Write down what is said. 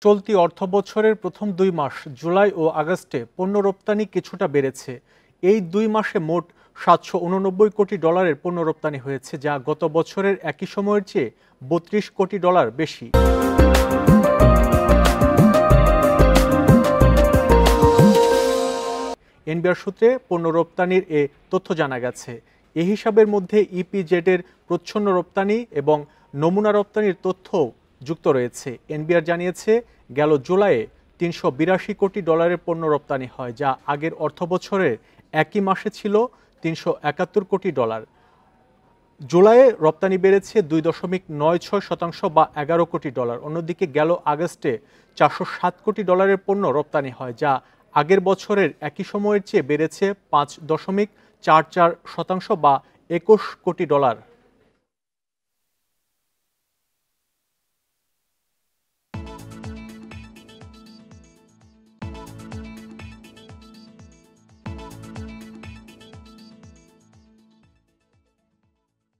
চলতি অর্থবছরের প্রথম ২ মাস জুলাই ও আগস্টে পণ্য রপ্তানি কিছুটা বেড়েছে। এই ২ মাসে মোট $৭৮৯ কোটি ডলারের পণ্য রপ্তানি হয়েছে, যা গত বছরের একই সময়ের চেয়ে $৩২ কোটি বেশি। এনবিআর সূত্রে পণ্য রপ্তানির এ তথ্য জানা গেছে। এ হিসাবের মধ্যে ইপিজেডের প্রচ্ছন্ন রপ্তানি এবং নমুনা রপ্তানির তথ্যও যুক্ত রয়েছে। এনবিআর জানিয়েছে, গেল জুলাইয়ে $৩৮২ কোটি ডলারের পণ্য রপ্তানি হয়, যা আগের অর্থবছরের একই মাসে ছিল $৩৭১ কোটি ডলার। জুলাইয়ে রপ্তানি বেড়েছে ২.৯৬% বা $১১ কোটি ডলার। অন্যদিকে গেল আগস্টে $৪০৭ কোটি ডলারের পণ্য রপ্তানি হয়, যা আগের বছরের একই সময়ের চেয়ে বেড়েছে ৫.৪৪% বা $২১ কোটি ডলার।